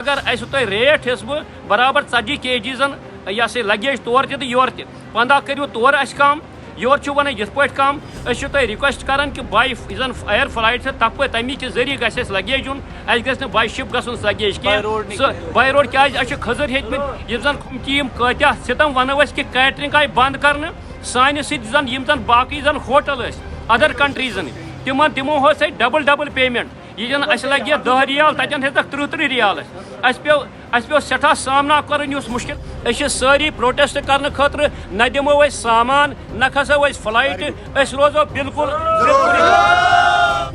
اگر اس تہ ریٹ ہس بہ برابر 40 kg یہ سا لگیج تور تہ یور تہ 15 کرو تور اس کم یور ون یت پہ کم اس تہ ریکویسٹ کران کہ بائی زن ایئر فلائٹ سے تپ تمی کے ذریعے گھس لگیج یون اس گھس بائی شپ گھن لگیج کی بائی روڈ کیا خزر ہتمت یم زن ٹیم کتیا ستم ونو اس کہ کیٹرنگ آئی بند کرنے سانہ سۭتۍ زن یم زن باقی زن ہوٹل ادر کنٹریزن تمو ہس ڈبل پیمنٹ یہ جن اس لگی 10 ریال تتن ہتک 30 ریال اس پیو سٹھا سامنا کرن اس مشکل اس ساری پروٹیسٹ کرنے خاطر نہ دمو اس سامان نہ کھسو اس فلائٹ اس روزو بالکل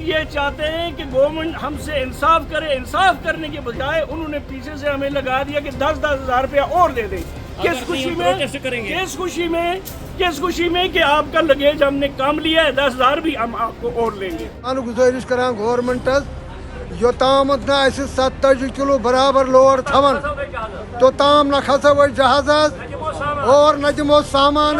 یہ چاہتے ہیں کہ گورنمنٹ ہم سے انصاف کرے. انصاف کرنے کے بجائے انہوں نے پیچھے سے ہمیں لگا دیا کہ 10-10 ہزار روپیہ اور دے دیں. کس خوشی میں کہ آپ کا لگیج ہم نے کم لیا ہے 10 ہزار بھی ہم آپ کو اور لیں گے. گزارش کران گورنمنٹس یوتامت نہ 70 کلو برابر لور تھون توتام نہ کھسو جہاز اور نہ دمو سامان.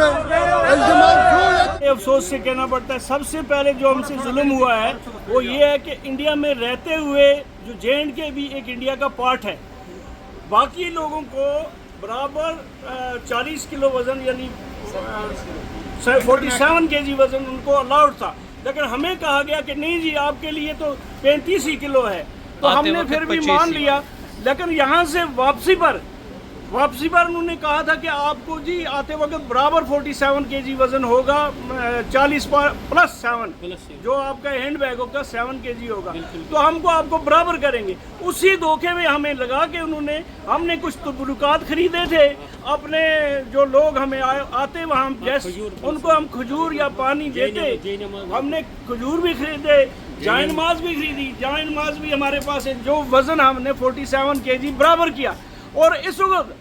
افسوس سے کہنا پڑتا ہے سب سے پہلے جو ہم سے ظلم ہوا ہے وہ یہ ہے کہ انڈیا میں رہتے ہوئے جو JNK بھی ایک انڈیا کا پارٹ ہے, باقی لوگوں کو برابر 40 کلو وزن یعنی 47 kg وزن ان کو الاؤڈ تھا, لیکن ہمیں کہا گیا کہ نہیں جی آپ کے لیے تو 35 ہی کلو ہے. تو ہم نے پھر بھی مان لیا, لیکن یہاں سے واپسی پر انہوں نے کہا تھا کہ آپ کو جی آتے وقت برابر 47 kg وزن ہوگا, 40 پلس 7 جو آپ کا ہینڈ بیگ ہوگا 7 kg ہوگا, تو ہم کو آپ کو برابر کریں گے. اسی دھوکے میں ہمیں لگا کہ ہم نے کچھ تبرکات خریدے تھے اپنے جو لوگ ہمیں آتے وہاں ان کو ہم کھجور یا پانی دیتے. ہم نے کھجور بھی خریدے, جائے نماز بھی خریدی, جائے نماز بھی ہمارے پاس ہے, جو وزن ہم نے 47 kg برابر کیا. اور اس وقت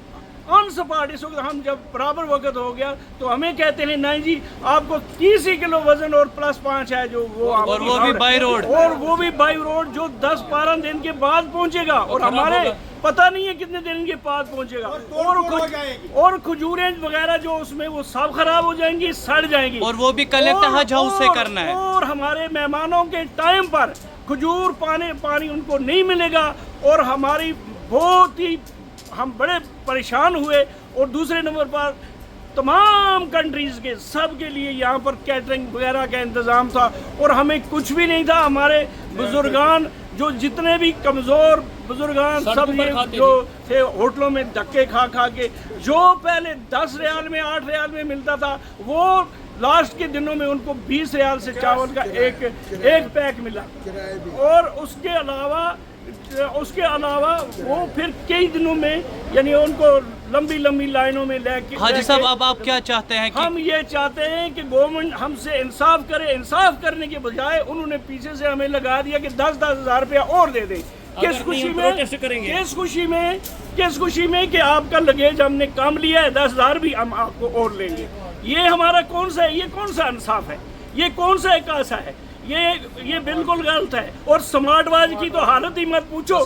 آن سپاٹ اس وقت ہم جب برابر وقت ہو گیا تو ہمیں کہتے ہیں نہیں جی آپ کو 30 کلو وزن اور پلس 5 ہے جو وہ بھی بائی روڈ جو 10-12 دن کے بعد پہنچے گا, اور ہمارے پتہ نہیں ہے کتنے دن کے بعد پہنچے گا, اور کھجوریں وغیرہ جو اس میں وہ سب خراب ہو جائیں گی, سڑ جائیں گی, اور وہ بھی کلیکٹ حج ہاؤس سے کرنا ہے. اور ہمارے مہمانوں کے ٹائم پر کھجور پانی ان کو نہیں ملے گا, اور ہماری بہت ہی ہم بڑے پریشان ہوئے. اور دوسرے نمبر پر تمام کنٹریز کے سب کے لیے یہاں پر کیٹرنگ وغیرہ کا انتظام تھا, اور ہمیں کچھ بھی نہیں تھا. ہمارے بزرگان جو جتنے بھی کمزور بزرگان سب یہ جو تھے ہوٹلوں میں دھکے کھا کے, جو پہلے 10 ریال میں 8 ریال میں ملتا تھا وہ لاسٹ کے دنوں میں ان کو 20 ریال سے چاول کا ایک پیک ملا. اور اس کے علاوہ وہ پھر کئی دنوں میں یعنی ان کو لمبی لائنوں میں لے کے. حاجی صاحب اب آپ کیا چاہتے ہیں؟ ہم یہ چاہتے ہیں کہ گورنمنٹ ہم سے انصاف کرے. انصاف کرنے کے بجائے انہوں نے پیچھے سے ہمیں لگا دیا کہ 10-10 ہزار روپیہ اور دے دیں. کس خوشی میں کہ آپ کا لگیج ہم نے کم لیا ہے 10 ہزار بھی ہم آپ کو اور لیں گے. یہ ہمارا کون سا انصاف ہے, یہ کون سا اکاسا ہے, یہ بالکل غلط ہے. اور سمارٹ واچ کی تو حالت ہی مت پوچھو,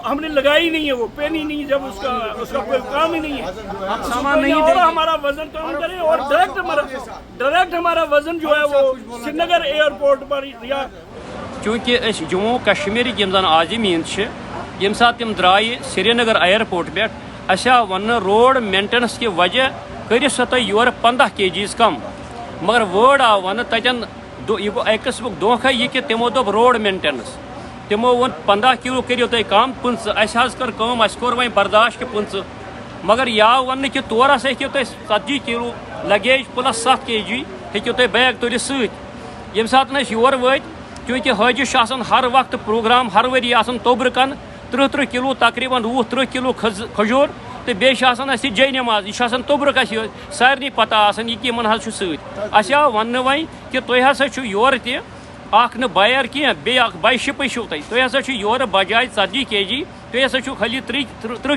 ہم نے لگائی نہیں ہے, وہ پہنی نہیں جب اس کا کوئی کام ہی نہیں ہے. سامان نہیں اور ہمارا وزن کم کرے, اور ڈائریکٹ ہمارا وزن جو ہے وہ سری نگر ایئرپورٹ پر یا چونکہ جموں کشمیر زن عازمین یم سات تم درائے سری نگر ایئرپورٹ پہ اس ون روڈ مینٹنس کی وجہ کرو سا تھی یور 15 kg کم, مگر وٲڈ آو ون تتن یہ گو اکہ قسمک دھوکہ یہ کہ تمو دوپ روڈ مینٹنس, تمو ون 15 کلو کرو تھی کم 15 اس کر کم اس کور وۄنۍ برداشت کہ 15, مگر یہ آو ون کہ تور ہسا ہیٚکِو تُہۍ 40 کلو لگیج پلس 7 kg ہیٚکِو تُہۍ بیگ تُلِتھ سۭتۍ. ییٚمہِ ساتہٕ أسۍ یور وٲتۍ چونکہ حٲجی چھُ آسان ہر وقت پروگرام ہر ؤری آسان توبرکن 30 کلو تقریباً 20-30 کلو کھجور, تو بیٚیہِ آسان اَسہِ جے نماز یہ توبرک سارنٕے پتہ آسان یہ کمن حظ سۭتۍ. اَسہِ آو وننہٕ وۄنۍ کہ تُہۍ ہسا چھُو یورٕ تہِ اکھ نہٕ بایر کینٛہہ بیٚیہِ اکھ باے شِپٕے چھُو تُہۍ ہسا چھُو یورٕ بجاے 40 kg تُہۍ ہسا چھُو خٲلی 30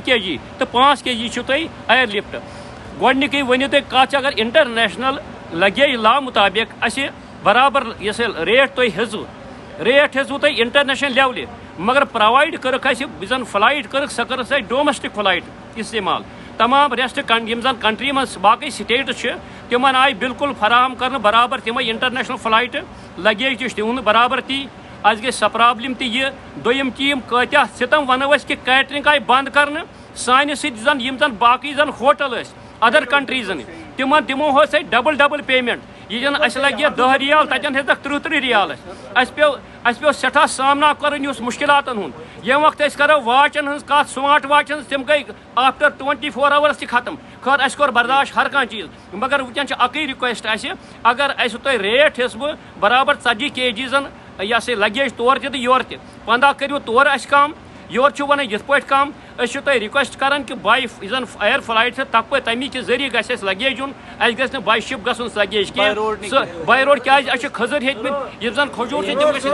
kg تہٕ 5 kg چھُو تُہۍ ایر لفٹ. گۄڈنِکٕے ؤنِو تُہۍ کتھ اگر انٹرنیشنل لگیج لا مطابق اَسہِ برابر یۄس ریٹ تُہۍ ہیٚژوٕ تُہۍ انٹرنیشنل لیولہِ, مگر پرووایڈ کٔرٕکھ اَسہِ زن فلائٹ کٔرٕکھ سۄ کٔرٕکھ اَسہِ ڈومیسٹک فلائٹ استعمال. تمام ریسٹ یم زن کنٹری مز باقی سٹیٹس تمن آئی بالکل فراہم کرنے برابر تمے انٹرنیشنل فلائٹ لگیج تہٕ برابر تی اس گئی سہ پرابلم تہ یہ دویم چیم کتیا ستم ونو اس کہ کیٹرنگ آئی بند کرنے سانہ سۭتۍ زن یم زن باقی زن ہوٹل اس ادر کنٹریزن تمن دمو ہو سے ڈبل پیمنٹ یہ جن اس لگی 10 ریال تتن ہیتک 30 ریال اس پیو سٹھا سامنا کرن اس مشکلاتن ہن یم وقت اس کرو واچن ہن کات سمارٹ واچن تم گئی آفٹر 24 hours تہ ختم خیر اس کور برداشت ہر کان چیز مگر ونکن اکی ریکویسٹ اس اگر اس تہ ریٹ ہس بہ برابر 40 kg یہ سا لگیج تور تہ یور تہ 15 کریو تور اس کم یور چھو ون یت پٲٹھۍ کم أسۍ چھِ تۄہہِ رِکویسٹ کران کہ بائی زن ایر فلائٹ چھِ تپٲرۍ تمی کہ ذریعہ گژھِ اَسہِ لگیج یُن اَسہِ گژھِ نہٕ بائی شپ گژھُن لگیج کینٛہہ سُہ بائی روڈ کیازِ اَسہِ چھِ کھٔزٕر ہیٚتمٕتۍ یِم زن کھجوٗر چھِ تِم گژھن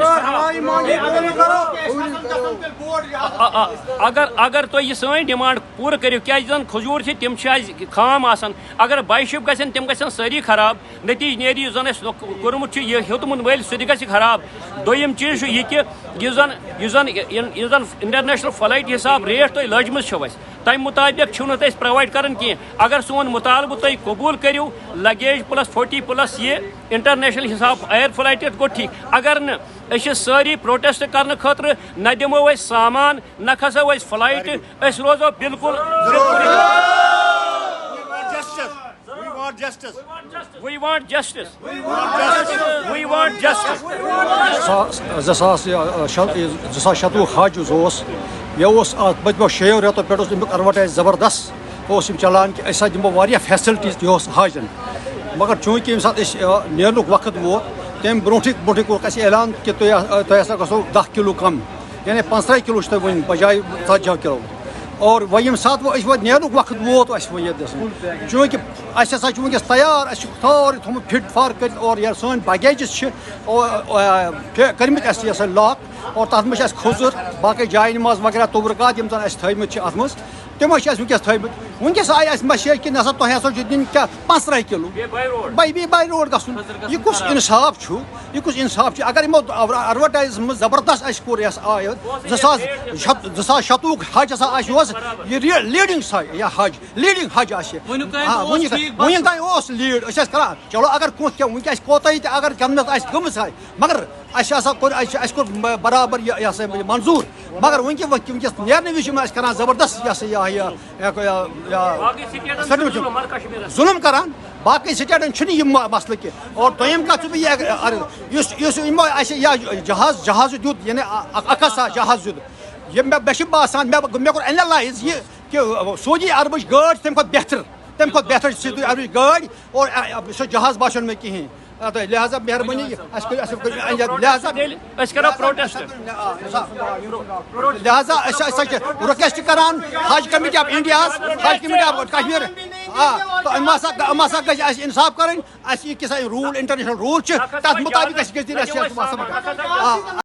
اگر تُہۍ یہِ سٲنۍ ڈِمانڈ پوٗرٕ کٔرِو کیازِ زن کھجوٗر چھِ تِم چھِ اَسہِ خام آسان اگر بائی شپ گژھن تِم گژھن سٲری خراب نتیٖجہٕ نیرِ یُس زن اَسہِ کوٚرمُت چھُ یہِ ہیوٚتمُت وٲلۍ سُہ تہِ گژھِ خراب دوٚیِم چیٖز چھُ یہِ کہِ یُس زن انٹرنیشنل فلائٹ حساب ریٹ تُہۍ لٔجمٕژ چھو اَسہِ تمہِ مطابق چھُو نہٕ تُہۍ پرووائڈ کران کینٛہہ اگر سون مطالبہٕ تُہۍ قبوٗل کٔرِو لگیج پلس 40 پلس یہ انٹرنیشنل حساب ایر فلائٹ گوٚو ٹھیٖک اگر نہٕ أسۍ چھِ سٲری پروٹیسٹ کرنہٕ خٲطرٕ نہ دِمو أسۍ سامان نہ کھسو أسۍ فلائٹ أسۍ روزو بالکل We want justice. We want justice. 2016 حج یہ پتمو 6 رٮ۪تو پٮ۪ٹھ اوس امیُک ایڈوَٹایز زبردست اوس یِم چلان کہ أسۍ دِمو واریاہ فیسلٹیٖز یہِ اوس حاجن مگر چوٗنٛکہِ ییٚمہِ ساتہٕ أسۍ نیرنُک وقت ووت تمہِ برونٛٹھٕے کوٚرُکھ اَسہِ اعلان کہ تۄہہِ ہسا گژھو 10 کِلوٗ کم یعنی 15 کِلوٗ چھُ تۄہہِ وۄنۍ بجاے 40 کِلوٗ اور وۄنۍ ییٚمہِ ساتہٕ وۄنۍ أسۍ وۄنۍ نیرنُک وقت ووت اَسہِ وۄنۍ ییٚتہِ چوٗنٛکہِ اَسہِ ہسا چھُ وٕنکٮ۪س تیار اَسہِ چھُ سورُے تھوٚمُت فِٹ فار کٔرِتھ اور یہِ سٲنۍ بگیجِز چھِ کٔرمٕتۍ اَسہِ یہِ سا لاک اور تَتھ منٛز چھِ اَسہِ کھوٚزُر باقٕے جایہِ نماز وغیرہ تبرکات یِم زن اَسہِ تھٲومٕتۍ چھِ اَتھ منٛز تِم چھِ اَسہِ وٕنکٮ۪س تھٲومٕتۍ وٕنکٮ۪س آیہِ اَسہِ مسیج کہِ نسا تۄہہِ ہسا چھُ دِنۍ کیٛاہ 15 کِلوٗ بیٚیہِ باے روڈ گژھُن یہِ کُس اِنصاف چھُ اگر یِمو ایڈوَٹایز منٛز زبردست اَسہِ کوٚر یۄس آیہِ 2017 حج ہسا آسہِ یہِ اوس یہِ لیٖڈِنٛگ حج لیٖڈِنٛگ حج آسہِ وٕنیُک تانۍ اوس لیٖڈ أسۍ ٲسۍ کران چلو اگر کینٛہہ وٕنکٮ۪س کوتاہی تہِ اگر گورمنٹ آسہِ گٔمٕژ آسہِ مگر اَسہِ ہسا کوٚر اَسہِ کوٚر برابر یہِ ہسا منظوٗر مگر وٕنکٮ۪س نیرنہٕ وِزِ چھِ یِم اَسہِ کران زبردست یہِ ہسا ظُلم کران باقٕے سٹیٹن چھُنہٕ یہِ مسلہٕ کینٛہہ اور دوٚیِم کتھ چھُس بہٕ یُس یِمو اَسہِ جہاز دیُت یعنی اکسا جہاز دیُت یہِ مےٚ چھُ باسان مےٚ کوٚر اینلایز یہِ کہِ سعودی عربٕچ گٲڑۍ چھِ تمہِ کھۄتہٕ بہتر چھِ سعودی عربٕچ گٲڑۍ اور سُہ جہاز باسیو نہٕ مےٚ کِہیٖنۍ لہذا مہربٲنی لہذا أسۍ ہسا چھِ رِکویسٹ کران حج کمیٹی آف انڈیاہس حج کمیٹی آف کشمیٖر یِم ہسا گژھِ اَسہِ اِنصاف کَرٕنۍ اَسہِ یہِ کِس روٗل انٹرنیشنل روٗل چھِ تَتھ مُطابق گژھِ دِنۍ اَسہِ